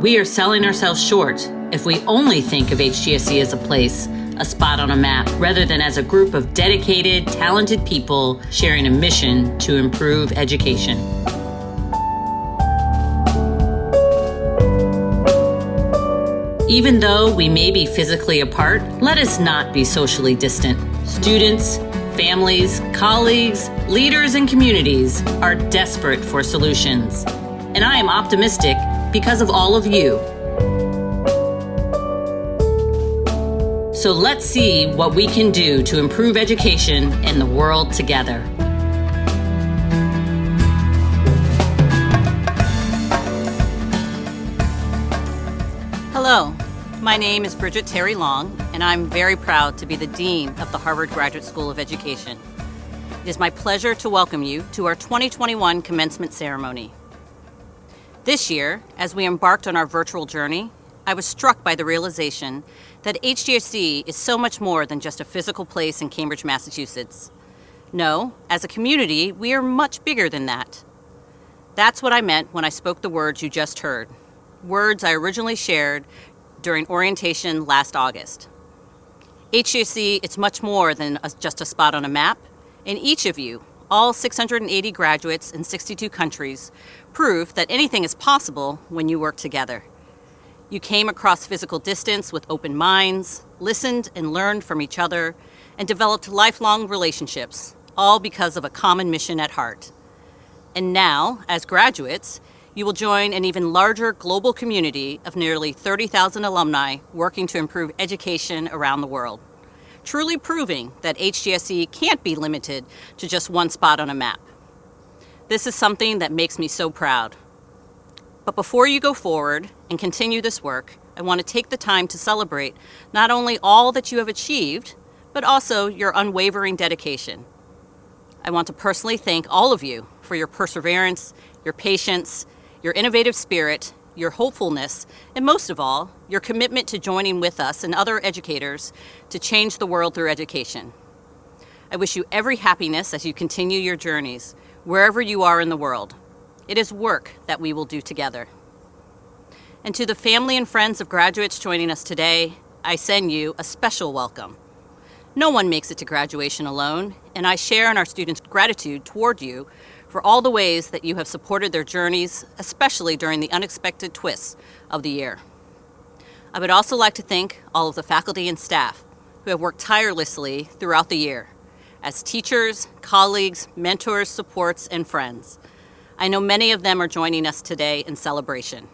we are selling ourselves short if we only think of HGSE as a place, a spot on a map, rather than as a group of dedicated, talented people sharing a mission to improve education. Even though we may be physically apart, let us not be socially distant. Students, families, colleagues, leaders, and communities are desperate for solutions. And I am optimistic because of all of you. So let's see what we can do to improve education and the world together. Hello, my name is Bridget Terry Long, and I'm very proud to be the Dean of the Harvard Graduate School of Education. It is my pleasure to welcome you to our 2021 commencement ceremony. This year, as we embarked on our virtual journey, I was struck by the realization that HGSE is so much more than just a physical place in Cambridge, Massachusetts. No, as a community, we are much bigger than that. That's what I meant when I spoke the words you just heard, words I originally shared during orientation last August. HGSE is much more than just a spot on a map, and each of you, all 680 graduates in 62 countries, prove that anything is possible when you work together. You came across physical distance with open minds, listened and learned from each other, and developed lifelong relationships, all because of a common mission at heart. And now, as graduates, you will join an even larger global community of nearly 30,000 alumni working to improve education around the world, truly proving that HGSE can't be limited to just one spot on a map. This is something that makes me so proud. But before you go forward and continue this work, I want to take the time to celebrate not only all that you have achieved, but also your unwavering dedication. I want to personally thank all of you for your perseverance, your patience, your innovative spirit, your hopefulness, and most of all, your commitment to joining with us and other educators to change the world through education. I wish you every happiness as you continue your journeys, wherever you are in the world. It is work that we will do together. And to the family and friends of graduates joining us today, I send you a special welcome. No one makes it to graduation alone, and I share in our students' gratitude toward you for all the ways that you have supported their journeys, especially during the unexpected twists of the year. I would also like to thank all of the faculty and staff who have worked tirelessly throughout the year as teachers, colleagues, mentors, supports, and friends. I know many of them are joining us today in celebration.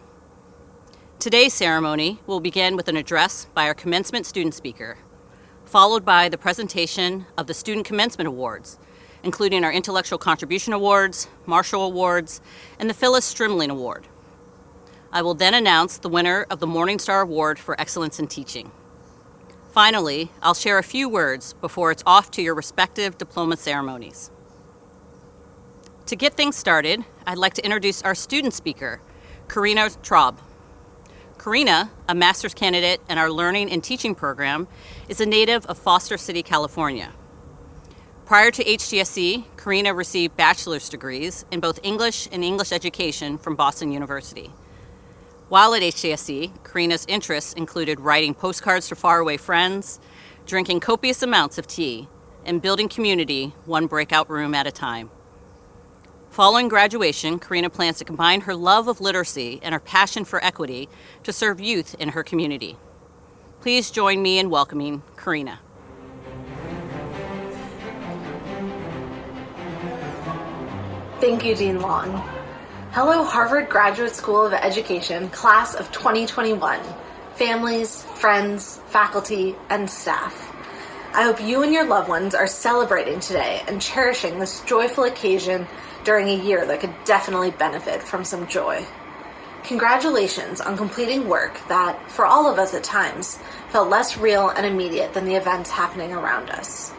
Today's ceremony will begin with an address by our commencement student speaker, followed by the presentation of the Student Commencement Awards, including our Intellectual Contribution Awards, Marshall Awards, and the Phyllis Strimling Award. I will then announce the winner of the Morningstar Award for Excellence in Teaching. Finally, I'll share a few words before it's off to your respective diploma ceremonies. To get things started, I'd like to introduce our student speaker, Karina Traub. Karina, a master's candidate in our Learning and Teaching program, is a native of Foster City, California. Prior to HGSE, Karina received bachelor's degrees in both English and English education from Boston University. While at HGSE, Karina's interests included writing postcards to faraway friends, drinking copious amounts of tea, and building community one breakout room at a time. Following graduation, Karina plans to combine her love of literacy and her passion for equity to serve youth in her community. Please join me in welcoming Karina. Thank you, Dean Long. Hello, Harvard Graduate School of Education, class of 2021, families, friends, faculty, and staff. I hope you and your loved ones are celebrating today and cherishing this joyful occasion during a year that could definitely benefit from some joy. Congratulations on completing work that, for all of us at times, felt less real and immediate than the events happening around us.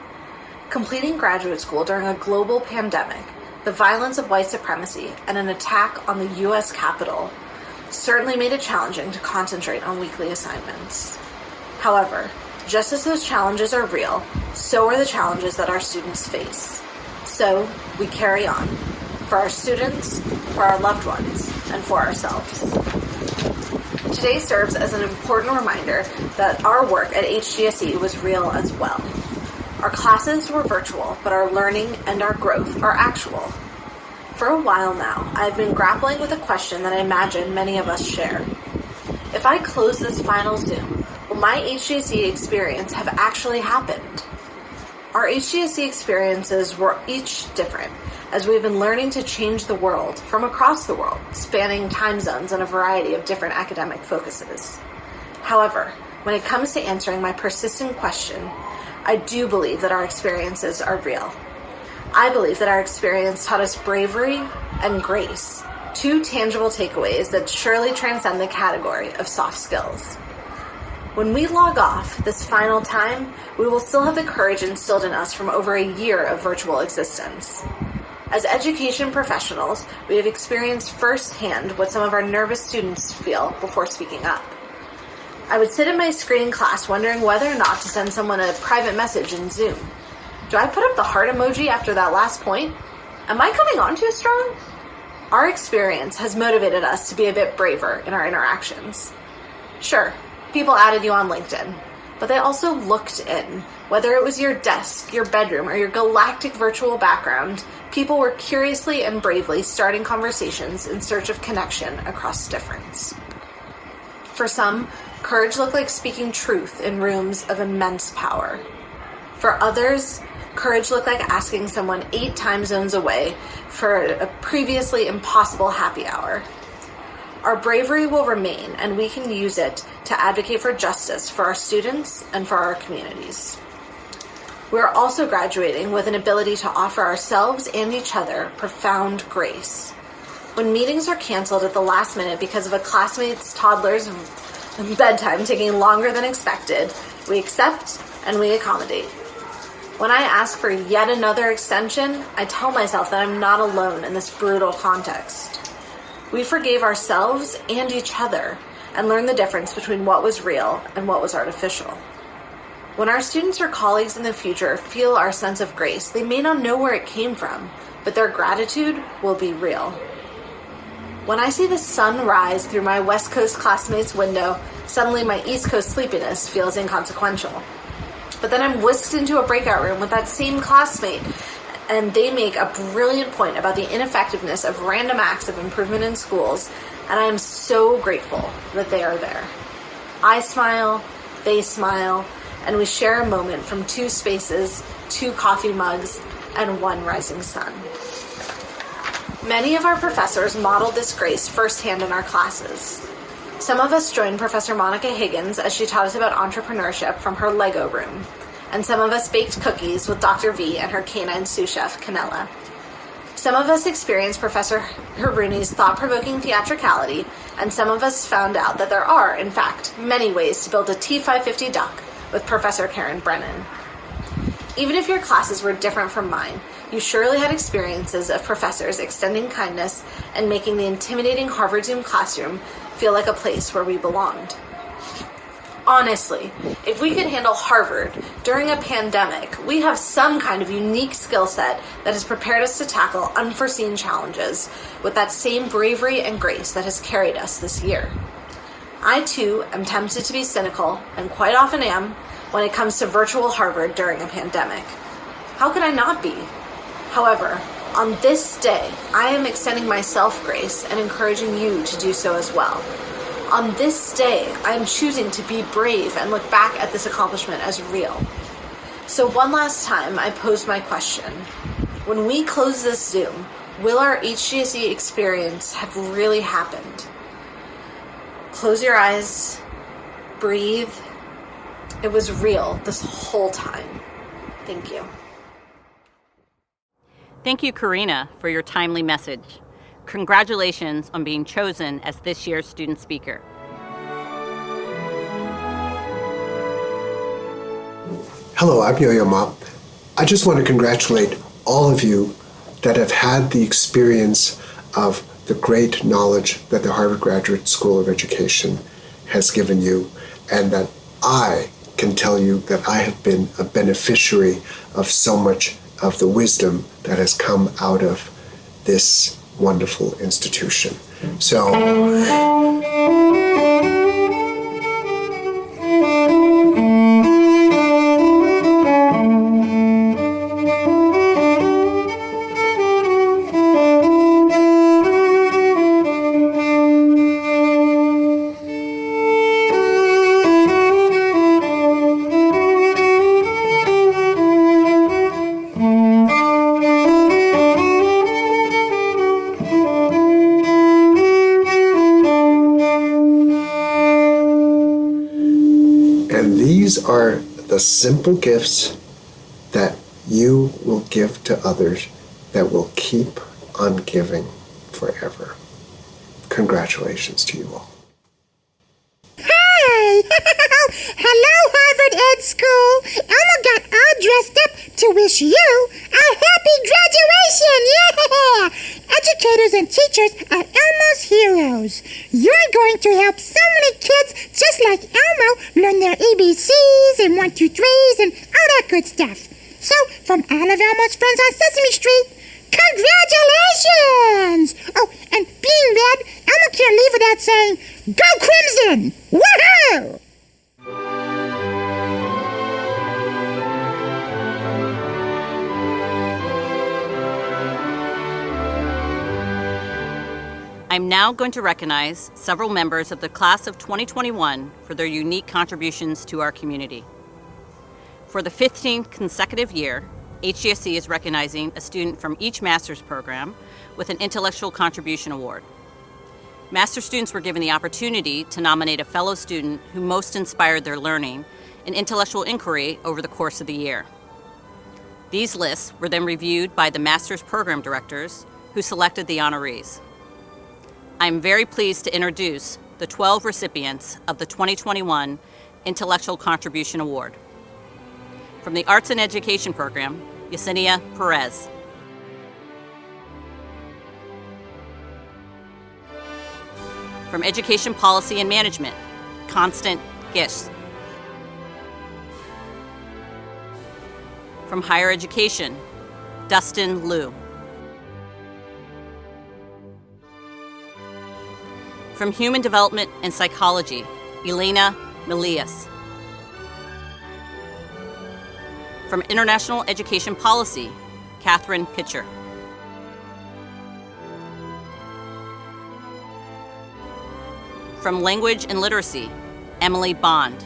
Completing graduate school during a global pandemic, the violence of white supremacy, and an attack on the U.S. Capitol certainly made it challenging to concentrate on weekly assignments. However, just as those challenges are real, so are the challenges that our students face. So we carry on, for our students, for our loved ones, and for ourselves. Today serves as an important reminder that our work at HGSE was real as well. Our classes were virtual, but our learning and our growth are actual. For a while now, I've been grappling with a question that I imagine many of us share. If I close this final Zoom, will my HGSE experience have actually happened? Our HGSE experiences were each different, as we've been learning to change the world from across the world, spanning time zones and a variety of different academic focuses. However, when it comes to answering my persistent question, I do believe that our experiences are real. I believe that our experience taught us bravery and grace, two tangible takeaways that surely transcend the category of soft skills. When we log off this final time, we will still have the courage instilled in us from over a year of virtual existence. As education professionals, we have experienced firsthand what some of our nervous students feel before speaking up. I would sit in my screening class wondering whether or not to send someone a private message in Zoom. Do I put up the heart emoji after that last point? Am I coming on too strong? Our experience has motivated us to be a bit braver in our interactions. Sure, people added you on LinkedIn, but they also looked in. Whether it was your desk, your bedroom, or your galactic virtual background, people were curiously and bravely starting conversations in search of connection across difference. For some, courage looked like speaking truth in rooms of immense power. For others, courage looked like asking someone 8 time zones away for a previously impossible happy hour. Our bravery will remain, and we can use it to advocate for justice for our students and for our communities. We are also graduating with an ability to offer ourselves and each other profound grace. When meetings are canceled at the last minute because of a classmate's toddler's bedtime taking longer than expected, we accept and we accommodate. When I ask for yet another extension, I tell myself that I'm not alone in this brutal context. We forgave ourselves and each other and learned the difference between what was real and what was artificial. When our students or colleagues in the future feel our sense of grace, they may not know where it came from, but their gratitude will be real. When I see the sun rise through my West Coast classmates' window, suddenly my East Coast sleepiness feels inconsequential. But then I'm whisked into a breakout room with that same classmate, and they make a brilliant point about the ineffectiveness of random acts of improvement in schools, and I am so grateful that they are there. I smile, they smile, and we share a moment from 2 spaces, 2 coffee mugs, and 1 rising sun. Many of our professors modeled this grace firsthand in our classes. Some of us joined Professor Monica Higgins as she taught us about entrepreneurship from her Lego room, and some of us baked cookies with Dr. V and her canine sous chef, Canella. Some of us experienced Professor Haruni's thought-provoking theatricality, and some of us found out that there are, in fact, many ways to build a T550 duck with Professor Karen Brennan. Even if your classes were different from mine, you surely had experiences of professors extending kindness and making the intimidating Harvard Zoom classroom feel like a place where we belonged. Honestly, if we could handle Harvard during a pandemic, we have some kind of unique skill set that has prepared us to tackle unforeseen challenges with that same bravery and grace that has carried us this year. I too am tempted to be cynical, and quite often am, when it comes to virtual Harvard during a pandemic. How could I not be? However, on this day, I am extending myself grace and encouraging you to do so as well. On this day, I am choosing to be brave and look back at this accomplishment as real. So one last time, I posed my question. When we close this Zoom, will our HGSE experience have really happened? Close your eyes, breathe. It was real this whole time. Thank you. Thank you, Karina, for your timely message. Congratulations on being chosen as this year's student speaker. Hello, I'm Yo-Yo Ma. I just want to congratulate all of you that have had the experience of the great knowledge that the Harvard Graduate School of Education has given you, and that I can tell you that I have been a beneficiary of so much of the wisdom that has come out of this wonderful institution. So the simple gifts that you will give to others that will keep on giving forever. Congratulations to you all. Hi! Hello, Harvard Ed School. Elmo got all dressed up to wish you a happy graduation. Yeah! Educators and teachers are Elmo's heroes. You're going to help so many kids just like Elmo learn their ABCs and 1, 2, 3s and all that good stuff. So, from all of Elmo's friends on Sesame Street, congratulations! Oh, and being red, Elmo can't leave without saying, Go Crimson! Woohoo! I'm now going to recognize several members of the class of 2021 for their unique contributions to our community. For the 15th consecutive year, HGSE is recognizing a student from each master's program with an Intellectual Contribution Award. Master students were given the opportunity to nominate a fellow student who most inspired their learning and intellectual inquiry over the course of the year. These lists were then reviewed by the master's program directors who selected the honorees. I'm very pleased to introduce the 12 recipients of the 2021 Intellectual Contribution Award. From the Arts and Education program, Yesenia Perez. From Education Policy and Management, Constant Gish. From Higher Education, Dustin Liu. From Human Development and Psychology, Elena Milias. From International Education Policy, Catherine Pitcher. From Language and Literacy, Emily Bond.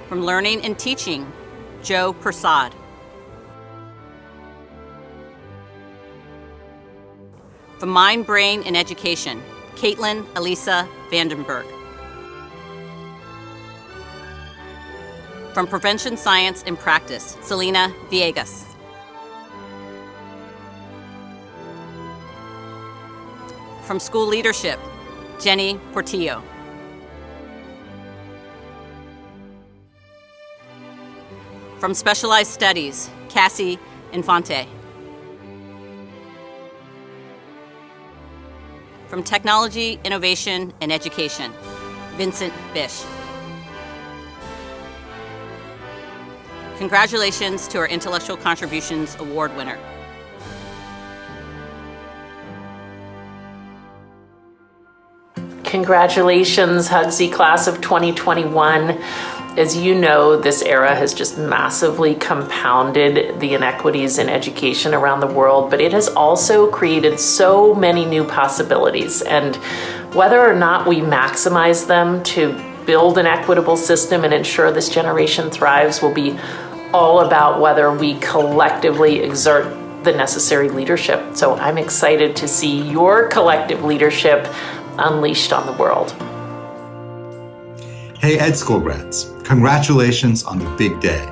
From Learning and Teaching, Joe Persad. From Mind, Brain, and Education, Caitlin Elisa Vandenberg. From Prevention Science and Practice, Selena Villegas. From School Leadership, Jenny Portillo. From Specialized Studies, Cassie Infante. From Technology, Innovation, and Education, Vincent Bish. Congratulations to our Intellectual Contributions Award winner. Congratulations, Hugsy class of 2021. As you know, this era has just massively compounded the inequities in education around the world, but it has also created so many new possibilities. And whether or not we maximize them to build an equitable system and ensure this generation thrives will be all about whether we collectively exert the necessary leadership. So I'm excited to see your collective leadership unleashed on the world. Hey, Ed School grads, congratulations on the big day.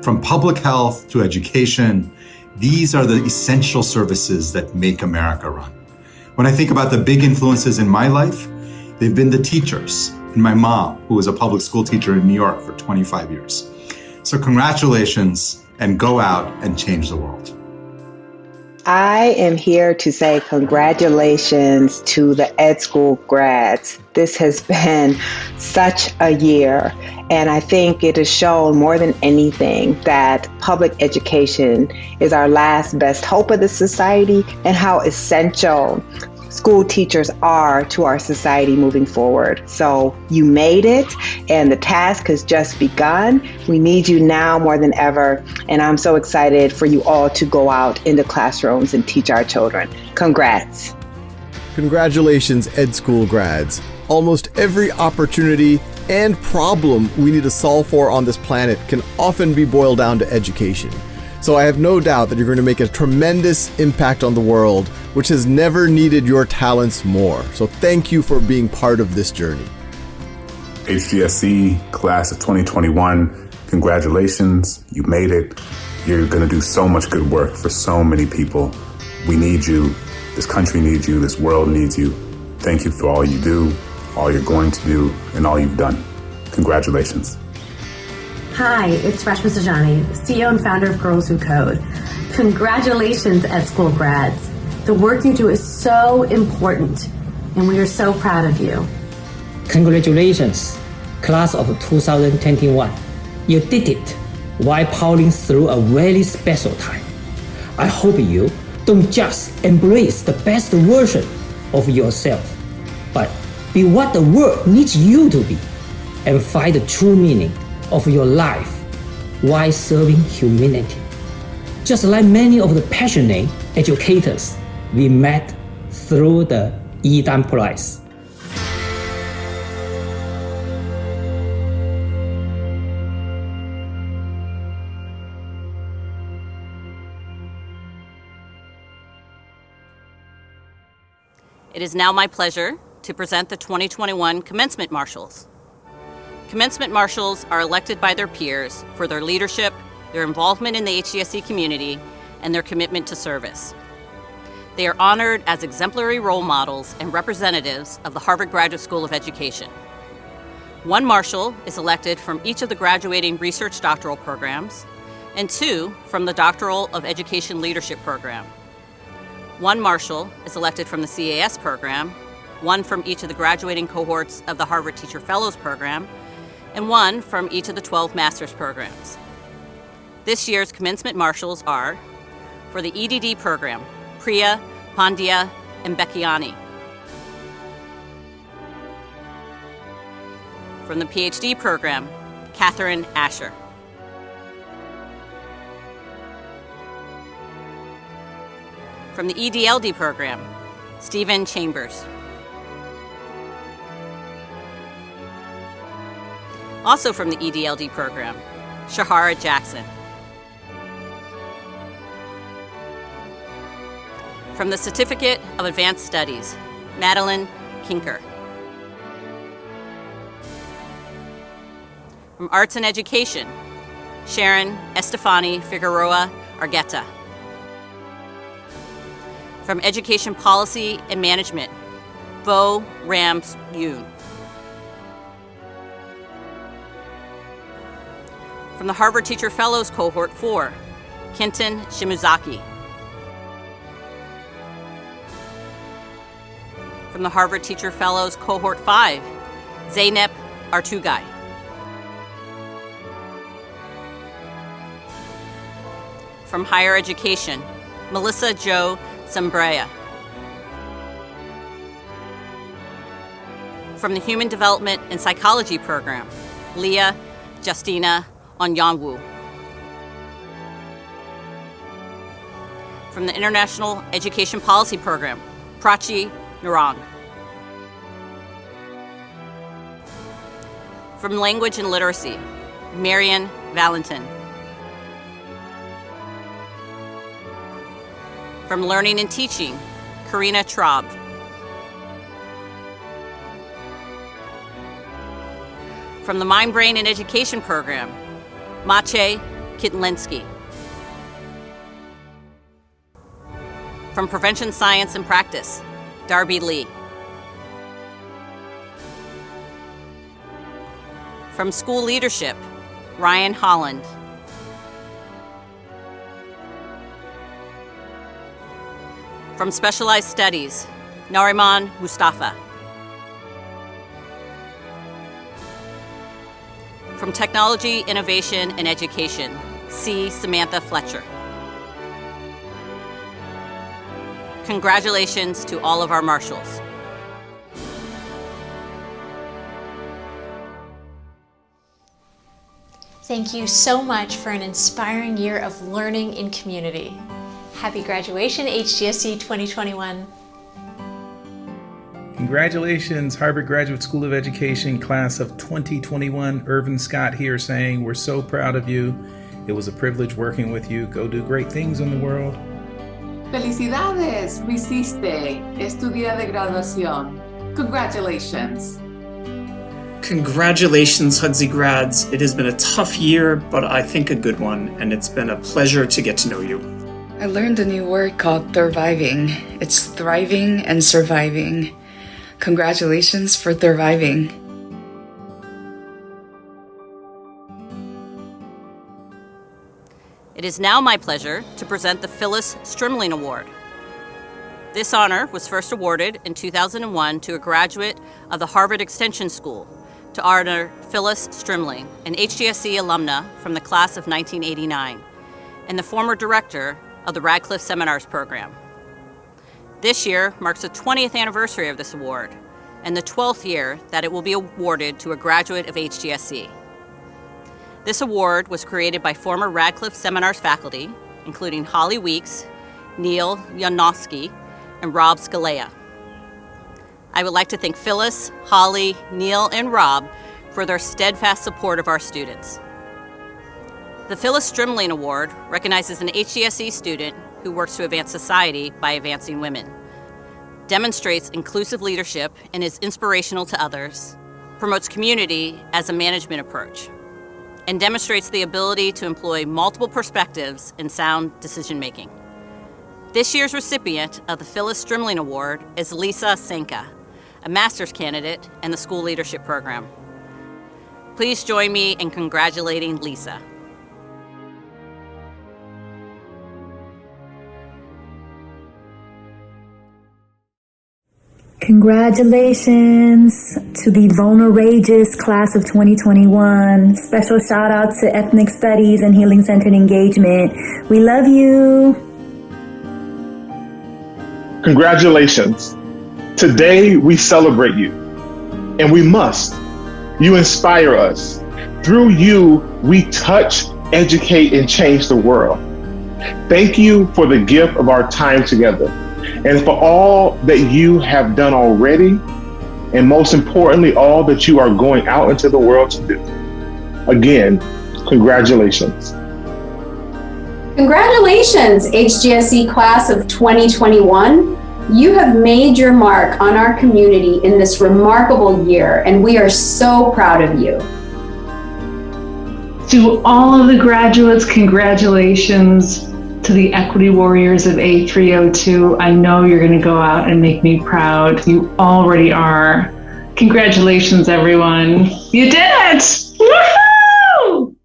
From public health to education, these are the essential services that make America run. When I think about the big influences in my life, they've been the teachers and my mom, who was a public school teacher in New York for 25 years. So congratulations, and go out and change the world. I am here to say congratulations to the Ed School grads. This has been such a year, and I think it has shown more than anything that public education is our last best hope of the society and how essential school teachers are to our society moving forward. So you made it, and the task has just begun. We need you now more than ever, and I'm so excited for you all to go out into classrooms and teach our children. Congrats. Congratulations, Ed School grads. Almost every opportunity and problem we need to solve for on this planet can often be boiled down to education. So I have no doubt that you're going to make a tremendous impact on the world, which has never needed your talents more. So thank you for being part of this journey. HGSE class of 2021, congratulations, you made it. You're going to do so much good work for so many people. We need you. This country needs you. This world needs you. Thank you for all you do, all you're going to do, and all you've done. Congratulations. Hi, it's Rashmi Sajani, CEO and founder of Girls Who Code. Congratulations, Ed School grads. The work you do is so important, and we are so proud of you. Congratulations, class of 2021. You did it while powering through a very special time. I hope you don't just embrace the best version of yourself, but be what the world needs you to be and find the true meaning of your life while serving humanity. Just like many of the passionate educators we met through the Eden Prize. It is now my pleasure to present the 2021 Commencement Marshals. Commencement Marshals are elected by their peers for their leadership, their involvement in the HGSE community, and their commitment to service. They are honored as exemplary role models and representatives of the Harvard Graduate School of Education. One Marshal is elected from each of the graduating research doctoral programs, and 2 from the Doctoral of Education Leadership program. One Marshal is elected from the CAS program, 1 from each of the graduating cohorts of the Harvard Teacher Fellows program, and 1 from each of the 12 master's programs. This year's Commencement Marshals are, for the EDD program, Priya, Pandya, and Becchiani. From the PhD program, Catherine Asher. From the EDLD program, Stephen Chambers. Also from the EDLD program, Shahara Jackson. From the Certificate of Advanced Studies, Madeline Kinker. From Arts and Education, Sharon Estefani Figueroa Argueta. From Education Policy and Management, Vo Rams Yoon. From the Harvard Teacher Fellows Cohort 4, Kenton Shimazaki. From the Harvard Teacher Fellows Cohort 5, Zeynep Artugay. From Higher Education, Melissa Jo Zambrea. From the Human Development and Psychology program, Leah Justina Onyanwu. From the International Education Policy program, Prachi Narang. From Language and Literacy, Marian Valentin. From Learning and Teaching, Karina Traub. From the Mind, Brain, and Education program, Maciej Kitlinski. From Prevention Science and Practice, Darby Lee. From School Leadership, Ryan Holland. From Specialized Studies, Nariman Mustafa. From Technology, Innovation, and Education, C. Samantha Fletcher. Congratulations to all of our marshals. Thank you so much for an inspiring year of learning in community. Happy graduation, HGSE 2021. Congratulations, Harvard Graduate School of Education, class of 2021. Irvin Scott here saying we're so proud of you. It was a privilege working with you. Go do great things in the world. Felicidades, lo hiciste. Es tu día de graduación. Congratulations. Congratulations, HGSE grads. It has been a tough year, but I think a good one, and it's been a pleasure to get to know you. I learned a new word called thriving. It's thriving and surviving. Congratulations for thriving. It is now my pleasure to present the Phyllis Strimling Award. This honor was first awarded in 2001 to a graduate of the Harvard Extension School to honor Phyllis Strimling, an HGSE alumna from the class of 1989, and the former director of the Radcliffe Seminars program. This year marks the 20th anniversary of this award and the 12th year that it will be awarded to a graduate of HGSE. This award was created by former Radcliffe Seminars faculty, including Holly Weeks, Neil Janowski, and Rob Scalea. I would like to thank Phyllis, Holly, Neil, and Rob for their steadfast support of our students. The Phyllis Strimling Award recognizes an HGSE student who works to advance society by advancing women, demonstrates inclusive leadership and is inspirational to others, promotes community as a management approach, and demonstrates the ability to employ multiple perspectives in sound decision-making. This year's recipient of the Phyllis Strimling Award is Lisa Senka, a master's candidate in the School Leadership Program. Please join me in congratulating Lisa. Congratulations to the Vulnerageous class of 2021. Special shout out to Ethnic Studies and Healing Centered Engagement. We love you. Congratulations. Today we celebrate you, and we must. You inspire us. Through you, we touch, educate, and change the world. Thank you for the gift of our time together, and for all that you have done already, and most importantly, all that you are going out into the world to do. Again, congratulations. Congratulations, HGSE class of 2021. You have made your mark on our community in this remarkable year, and we are so proud of you. To all of the graduates, congratulations. To the equity warriors of A302, I know you're going to go out and make me proud. You already are. Congratulations, everyone. You did it! Woohoo!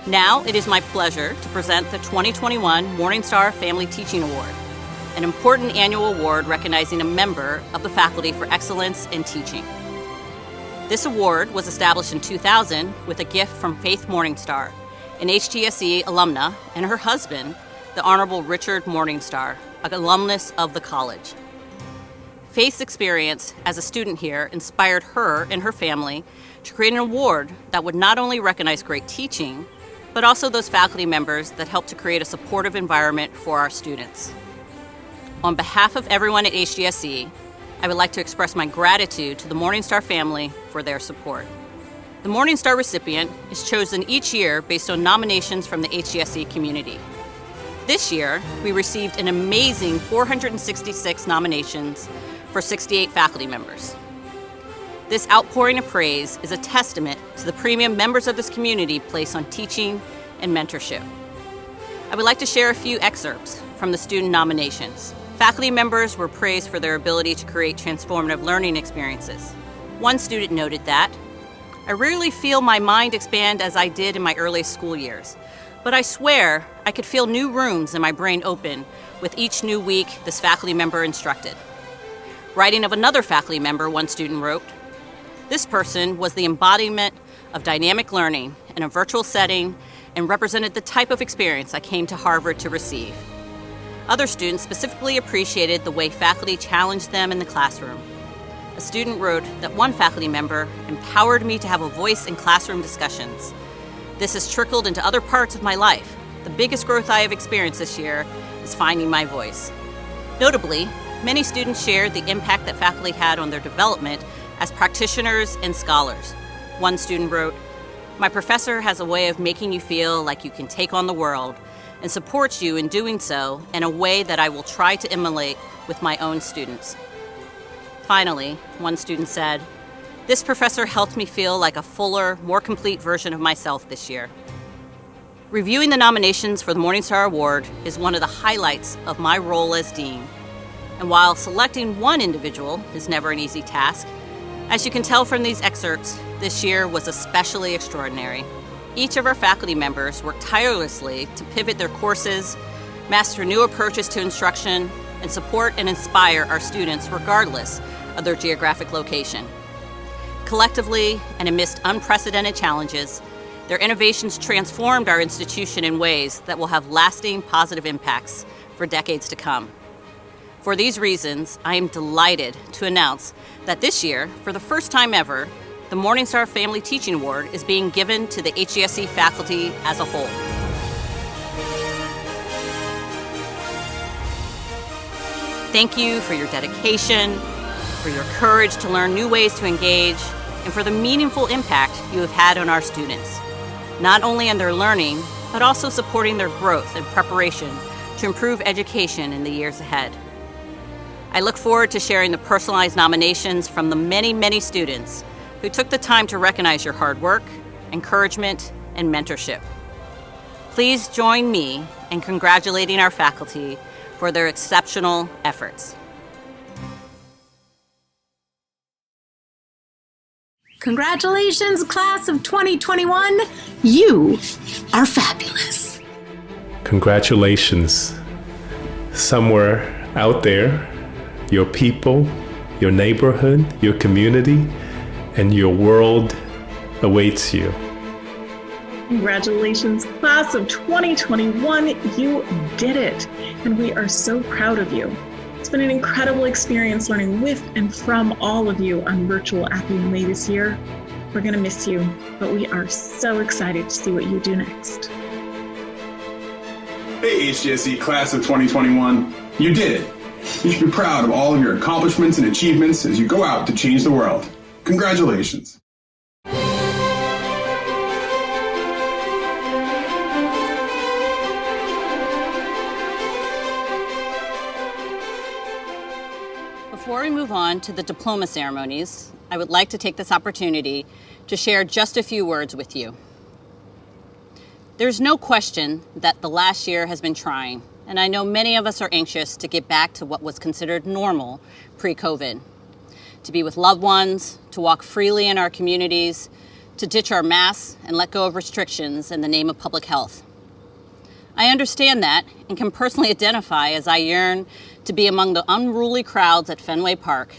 Now it is my pleasure to present the 2021 Morningstar Family Teaching Award, an important annual award recognizing a member of the faculty for excellence in teaching. This award was established in 2000 with a gift from Faith Morningstar, an HGSE alumna, and her husband, the Honorable Richard Morningstar, an alumnus of the college. Faith's experience as a student here inspired her and her family to create an award that would not only recognize great teaching, but also those faculty members that helped to create a supportive environment for our students. On behalf of everyone at HGSE, I would like to express my gratitude to the Morningstar family for their support. The Morningstar recipient is chosen each year based on nominations from the HGSE community. This year, we received an amazing 466 nominations for 68 faculty members. This outpouring of praise is a testament to the premium members of this community place on teaching and mentorship. I would like to share a few excerpts from the student nominations. Faculty members were praised for their ability to create transformative learning experiences. One student noted that, "I rarely feel my mind expand as I did in my earliest school years, but I swear I could feel new rooms in my brain open with each new week this faculty member instructed." Writing of another faculty member, one student wrote, "This person was the embodiment of dynamic learning in a virtual setting and represented the type of experience I came to Harvard to receive." Other students specifically appreciated the way faculty challenged them in the classroom. A student wrote that one faculty member empowered me to have a voice in classroom discussions. This has trickled into other parts of my life. The biggest growth I have experienced this year is finding my voice. Notably, many students shared the impact that faculty had on their development as practitioners and scholars. One student wrote, "My professor has a way of making you feel like you can take on the world, and supports you in doing so in a way that I will try to emulate with my own students. Finally, one student said, "This professor helped me feel like a fuller, more complete version of myself this year." Reviewing the nominations for the Morningstar Award is one of the highlights of my role as dean. And while selecting one individual is never an easy task, as you can tell from these excerpts, this year was especially extraordinary. Each of our faculty members worked tirelessly to pivot their courses, master new approaches to instruction, and support and inspire our students regardless of their geographic location. Collectively, and amidst unprecedented challenges, their innovations transformed our institution in ways that will have lasting positive impacts for decades to come. For these reasons, I am delighted to announce that this year, for the first time ever, the Morningstar Family Teaching Award is being given to the HGSE faculty as a whole. Thank you for your dedication, for your courage to learn new ways to engage, and for the meaningful impact you have had on our students, not only in their learning, but also supporting their growth and preparation to improve education in the years ahead. I look forward to sharing the personalized nominations from the many, many students who took the time to recognize your hard work, encouragement, and mentorship. Please join me in congratulating our faculty for their exceptional efforts. Congratulations, class of 2021. You are fabulous. Congratulations. Somewhere out there, your people, your neighborhood, your community, and your world awaits you. Congratulations, class of 2021. You did it, and we are so proud of you. It's been an incredible experience learning with and from all of you on virtual at the UMA this year. We're going to miss you, but we are so excited to see what you do next. Hey, HGSE class of 2021. You did it. You should be proud of all of your accomplishments and achievements as you go out to change the world. Congratulations. Before we move on to the diploma ceremonies, I would like to take this opportunity to share just a few words with you. There's no question that the last year has been trying, and I know many of us are anxious to get back to what was considered normal pre-COVID. To be with loved ones, to walk freely in our communities, to ditch our masks and let go of restrictions in the name of public health. I understand that and can personally identify as I yearn to be among the unruly crowds at Fenway Park,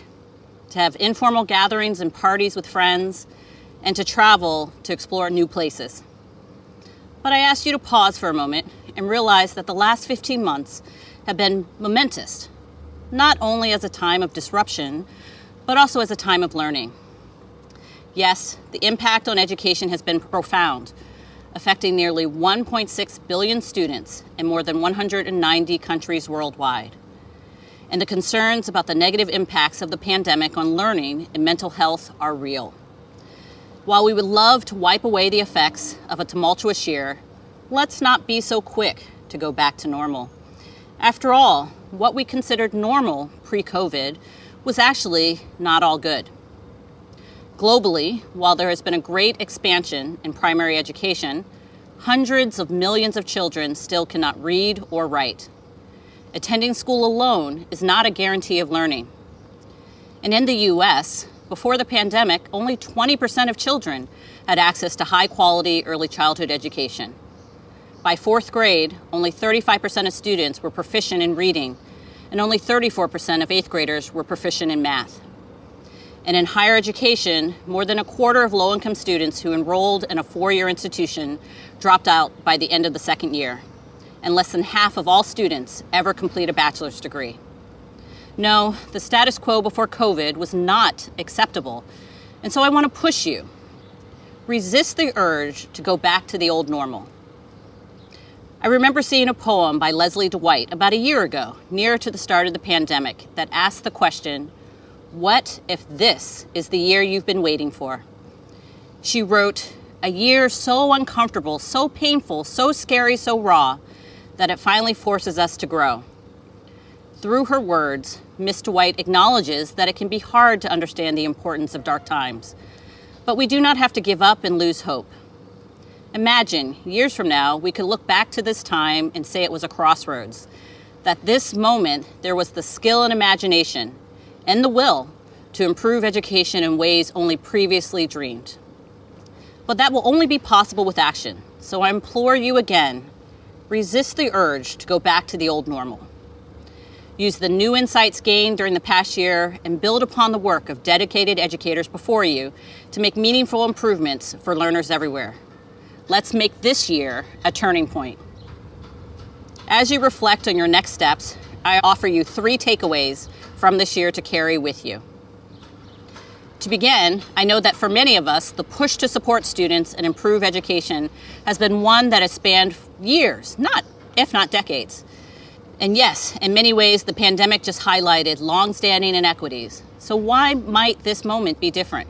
to have informal gatherings and parties with friends, and to travel to explore new places. But I ask you to pause for a moment and realize that the last 15 months have been momentous, not only as a time of disruption, but also as a time of learning. Yes, the impact on education has been profound, affecting nearly 1.6 billion students in more than 190 countries worldwide. And the concerns about the negative impacts of the pandemic on learning and mental health are real. While we would love to wipe away the effects of a tumultuous year, let's not be so quick to go back to normal. After all, what we considered normal pre-COVID was actually not all good. Globally, while there has been a great expansion in primary education, hundreds of millions of children still cannot read or write. Attending school alone is not a guarantee of learning. And in the US, before the pandemic, only 20% of children had access to high-quality early childhood education. By fourth grade, only 35% of students were proficient in reading, and only 34% of eighth graders were proficient in math. And in higher education, more than a quarter of low-income students who enrolled in a four-year institution dropped out by the end of the second year, and less than half of all students ever complete a bachelor's degree. No, the status quo before COVID was not acceptable, and so I want to push you. Resist the urge to go back to the old normal. I remember seeing a poem by Leslie Dwight about a year ago, near to the start of the pandemic, that asked the question, what if this is the year you've been waiting for? She wrote, a year so uncomfortable, so painful, so scary, so raw, that it finally forces us to grow. Through her words, Ms. Dwight acknowledges that it can be hard to understand the importance of dark times, but we do not have to give up and lose hope. Imagine, years from now, we could look back to this time and say it was a crossroads, that this moment there was the skill and imagination and the will to improve education in ways only previously dreamed. But that will only be possible with action, so I implore you again, resist the urge to go back to the old normal. Use the new insights gained during the past year and build upon the work of dedicated educators before you to make meaningful improvements for learners everywhere. Let's make this year a turning point. As you reflect on your next steps, I offer you 3 takeaways from this year to carry with you. To begin, I know that for many of us, the push to support students and improve education has been one that has spanned years, if not decades. And yes, in many ways, the pandemic just highlighted long-standing inequities. So why might this moment be different?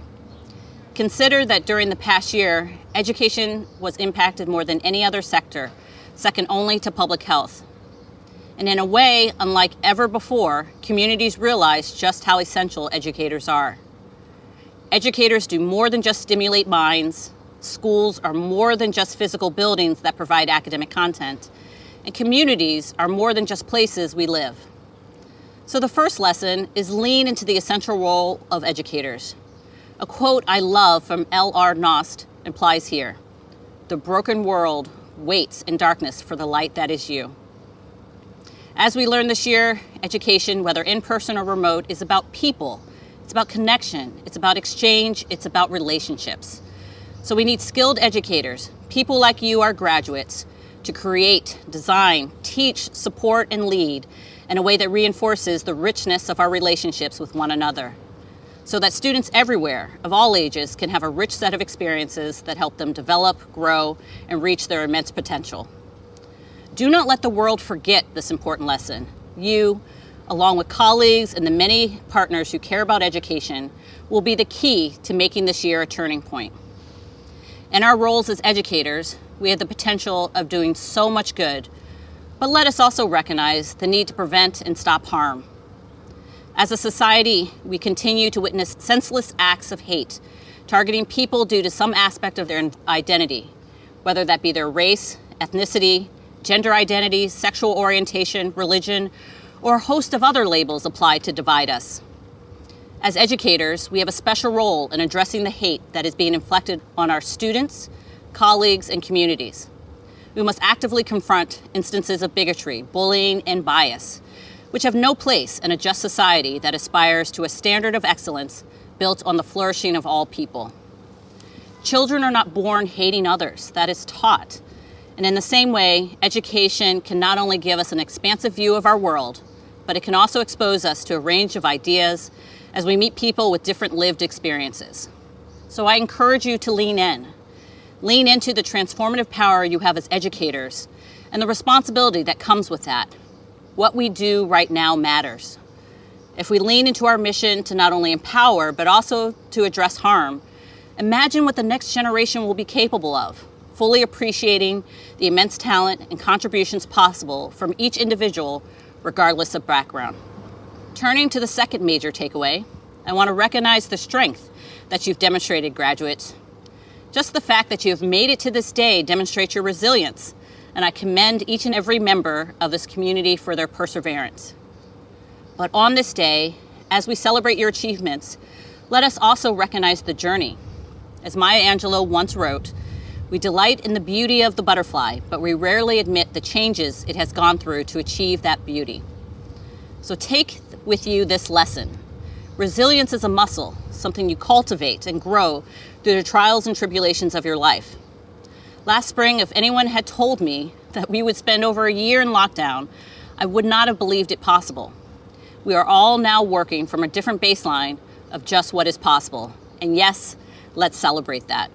Consider that during the past year, education was impacted more than any other sector, second only to public health. And in a way, unlike ever before, communities realized just how essential educators are. Educators do more than just stimulate minds. Schools are more than just physical buildings that provide academic content. And communities are more than just places we live. So the first lesson is lean into the essential role of educators. A quote I love from L.R. Nost implies here, "The broken world waits in darkness for the light that is you." As we learned this year, education, whether in person or remote, is about people. It's about connection. It's about exchange. It's about relationships. So we need skilled educators, people like you, our graduates, to create, design, teach, support, and lead in a way that reinforces the richness of our relationships with one another, so that students everywhere, of all ages, can have a rich set of experiences that help them develop, grow, and reach their immense potential. Do not let the world forget this important lesson. You, along with colleagues and the many partners who care about education, will be the key to making this year a turning point. In our roles as educators, we have the potential of doing so much good, but let us also recognize the need to prevent and stop harm. As a society, we continue to witness senseless acts of hate, targeting people due to some aspect of their identity, whether that be their race, ethnicity, gender identity, sexual orientation, religion, or a host of other labels applied to divide us. As educators, we have a special role in addressing the hate that is being inflicted on our students, colleagues, and communities. We must actively confront instances of bigotry, bullying, and bias, which have no place in a just society that aspires to a standard of excellence built on the flourishing of all people. Children are not born hating others, that is taught. And in the same way, education can not only give us an expansive view of our world, but it can also expose us to a range of ideas as we meet people with different lived experiences. So I encourage you to lean in. Lean into the transformative power you have as educators and the responsibility that comes with that. What we do right now matters. If we lean into our mission to not only empower, but also to address harm, imagine what the next generation will be capable of, fully appreciating the immense talent and contributions possible from each individual, regardless of background. Turning to the second major takeaway, I want to recognize the strength that you've demonstrated, graduates. Just the fact that you have made it to this day demonstrates your resilience, and I commend each and every member of this community for their perseverance. But on this day, as we celebrate your achievements, let us also recognize the journey. As Maya Angelou once wrote, "We delight in the beauty of the butterfly, but we rarely admit the changes it has gone through to achieve that beauty." So take with you this lesson. Resilience is a muscle, something you cultivate and grow through the trials and tribulations of your life. Last spring, if anyone had told me that we would spend over a year in lockdown, I would not have believed it possible. We are all now working from a different baseline of just what is possible. And yes, let's celebrate that.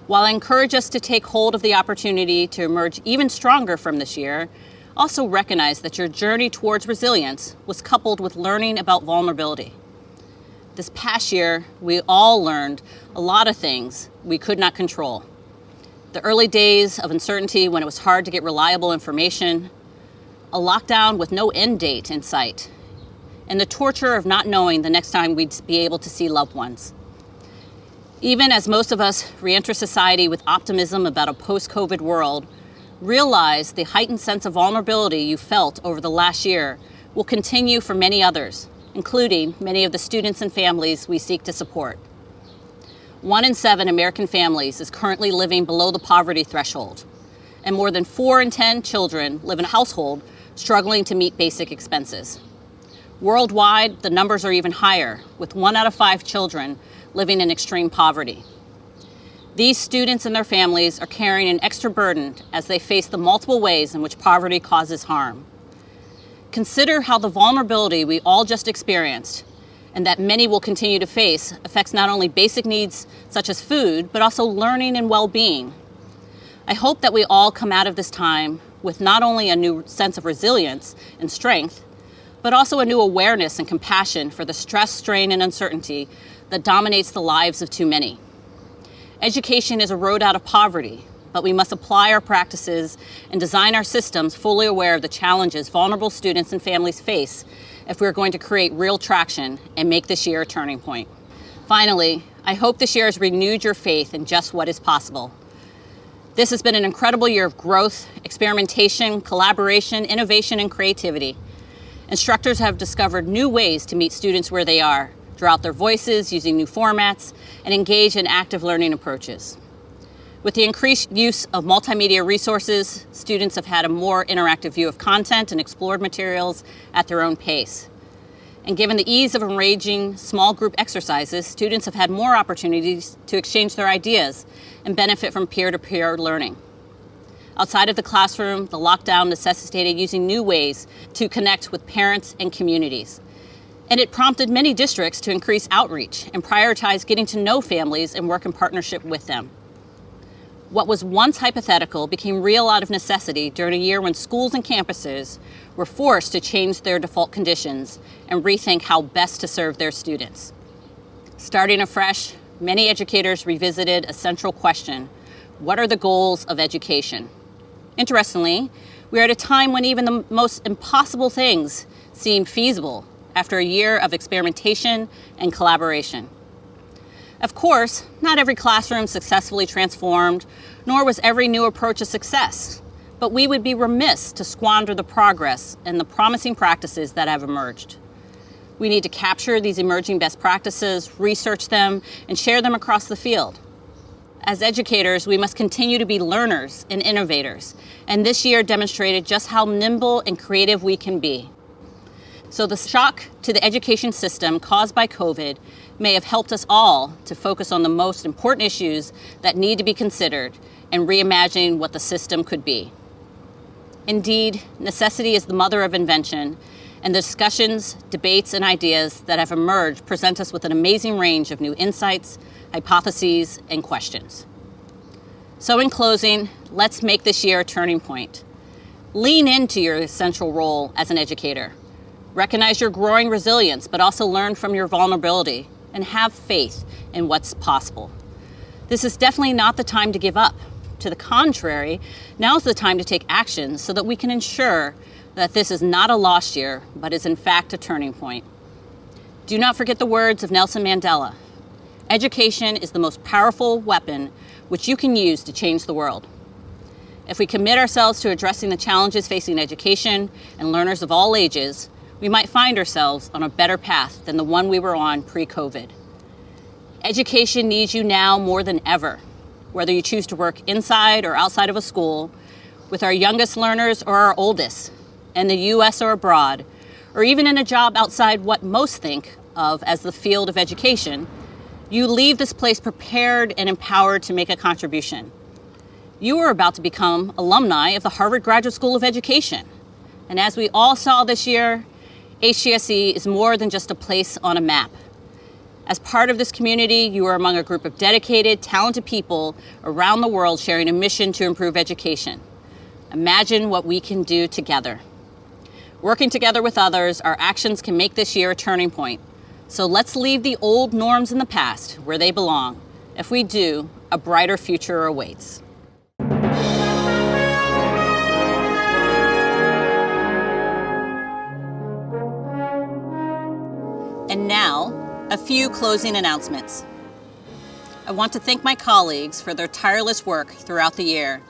While I encourage us to take hold of the opportunity to emerge even stronger from this year, also recognize that your journey towards resilience was coupled with learning about vulnerability. This past year, we all learned a lot of things we could not control. the early days of uncertainty when it was hard to get reliable information, a lockdown with no end date in sight, and the torture of not knowing the next time we'd be able to see loved ones. Even as most of us re-enter society with optimism about a post-COVID world, realize the heightened sense of vulnerability you felt over the last year will continue for many others, including many of the students and families we seek to support. 1 in 7 American families is currently living below the poverty threshold, and more than 4 in 10 children live in a household struggling to meet basic expenses. Worldwide, the numbers are even higher, with 1 out of 5 children living in extreme poverty. These students and their families are carrying an extra burden as they face the multiple ways in which poverty causes harm. Consider how the vulnerability we all just experienced, and that many will continue to face, affects not only basic needs such as food, but also learning and well-being. I hope that we all come out of this time with not only a new sense of resilience and strength, but also a new awareness and compassion for the stress, strain, and uncertainty that dominates the lives of too many. Education is a road out of poverty, but we must apply our practices and design our systems fully aware of the challenges vulnerable students and families face if we're going to create real traction and make this year a turning point. Finally, I hope this year has renewed your faith in just what is possible. This has been an incredible year of growth, experimentation, collaboration, innovation, and creativity. Instructors have discovered new ways to meet students where they are, draw out their voices using new formats, and engage in active learning approaches. With the increased use of multimedia resources, students have had a more interactive view of content and explored materials at their own pace. And given the ease of arranging small group exercises, students have had more opportunities to exchange their ideas and benefit from peer-to-peer learning. Outside of the classroom, the lockdown necessitated using new ways to connect with parents and communities. And it prompted many districts to increase outreach and prioritize getting to know families and work in partnership with them. What was once hypothetical became real out of necessity during a year when schools and campuses were forced to change their default conditions and rethink how best to serve their students. Starting afresh, many educators revisited a central question: what are the goals of education? Interestingly, we are at a time when even the most impossible things seem feasible after a year of experimentation and collaboration. Of course, not every classroom successfully transformed, nor was every new approach a success, but we would be remiss to squander the progress and the promising practices that have emerged. We need to capture these emerging best practices, research them, and share them across the field. As educators, we must continue to be learners and innovators, and this year demonstrated just how nimble and creative we can be. So the shock to the education system caused by COVID may have helped us all to focus on the most important issues that need to be considered and reimagine what the system could be. Indeed, necessity is the mother of invention, and the discussions, debates, and ideas that have emerged present us with an amazing range of new insights, hypotheses, and questions. So in closing, let's make this year a turning point. Lean into your essential role as an educator. Recognize your growing resilience, but also learn from your vulnerability and have faith in what's possible. This is definitely not the time to give up. To the contrary, now's the time to take action so that we can ensure that this is not a lost year, but is in fact a turning point. Do not forget the words of Nelson Mandela. Education is the most powerful weapon which you can use to change the world. If we commit ourselves to addressing the challenges facing education and learners of all ages, we might find ourselves on a better path than the one we were on pre-COVID. Education needs you now more than ever, whether you choose to work inside or outside of a school, with our youngest learners or our oldest, in the US or abroad, or even in a job outside what most think of as the field of education. You leave this place prepared and empowered to make a contribution. You are about to become alumni of the Harvard Graduate School of Education. And as we all saw this year, HGSE is more than just a place on a map. As part of this community, you are among a group of dedicated, talented people around the world sharing a mission to improve education. Imagine what we can do together. Working together with others, our actions can make this year a turning point. So let's leave the old norms in the past where they belong. If we do, a brighter future awaits. And now, a few closing announcements. I want to thank my colleagues for their tireless work throughout the year,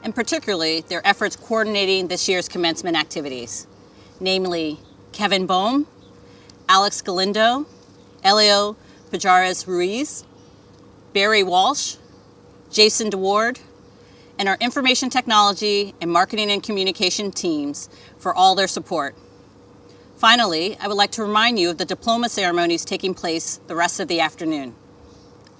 and particularly their efforts coordinating this year's commencement activities, namely Kevin Bohm, Alex Galindo, Elio Pajares Ruiz, Barry Walsh, Jason DeWard, and our information technology and marketing and communication teams for all their support. Finally, I would like to remind you of the diploma ceremonies taking place the rest of the afternoon.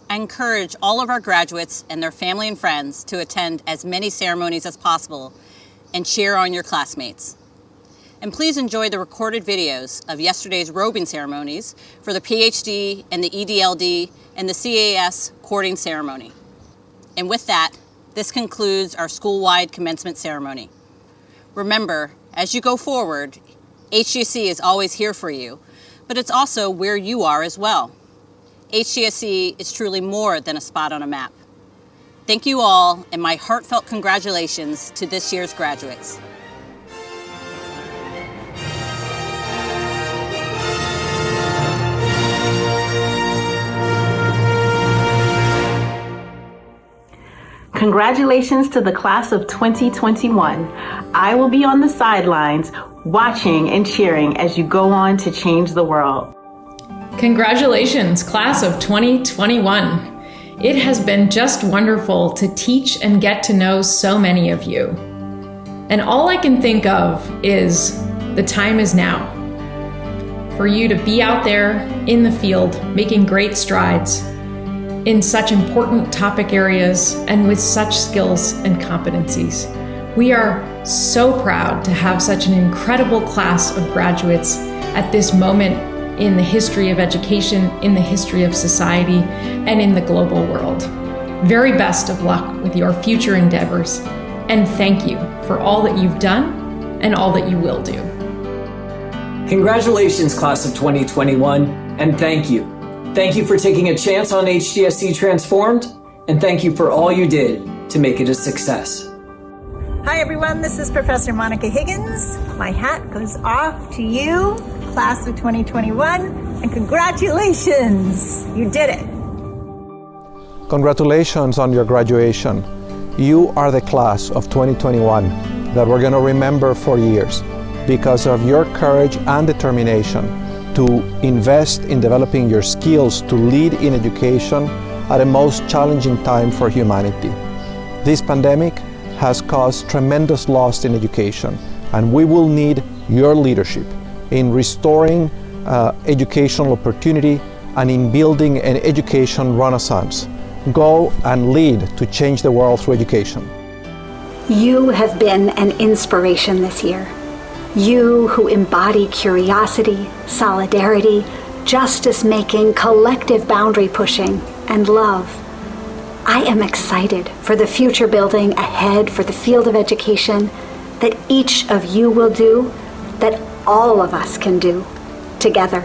I encourage all of our graduates and their family and friends to attend as many ceremonies as possible and cheer on your classmates. And please enjoy the recorded videos of yesterday's robing ceremonies for the PhD and the EDLD and the CAS courting ceremony. And with that, this concludes our school-wide commencement ceremony. Remember, as you go forward, HGSE is always here for you, but it's also where you are as well. HGSE is truly more than a spot on a map. Thank you all, and my heartfelt congratulations to this year's graduates. Congratulations to the class of 2021. I will be on the sidelines watching and cheering as you go on to change the world. Congratulations, class of 2021. It has been just wonderful to teach and get to know so many of you. And all I can think of is the time is now for you to be out there in the field making great strides in such important topic areas and with such skills and competencies. We are so proud to have such an incredible class of graduates at this moment in the history of education, in the history of society, and in the global world. Very best of luck with your future endeavors, and thank you for all that you've done and all that you will do. Congratulations, class of 2021, and thank you. Thank you for taking a chance on HGSE Transformed, and thank you for all you did to make it a success. Hi everyone, this is Professor Monica Higgins. My hat goes off to you, class of 2021, and congratulations, you did it. Congratulations on your graduation. You are the class of 2021 that we're going to remember for years because of your courage and determination to invest in developing your skills to lead in education at a most challenging time for humanity. This pandemic has caused tremendous loss in education, and we will need your leadership in restoring educational opportunity and in building an education renaissance. Go and lead to change the world through education. You have been an inspiration this year. You who embody curiosity, solidarity, justice-making, collective boundary pushing, and love. I am excited for the future building ahead for the field of education that each of you will do, that all of us can do together.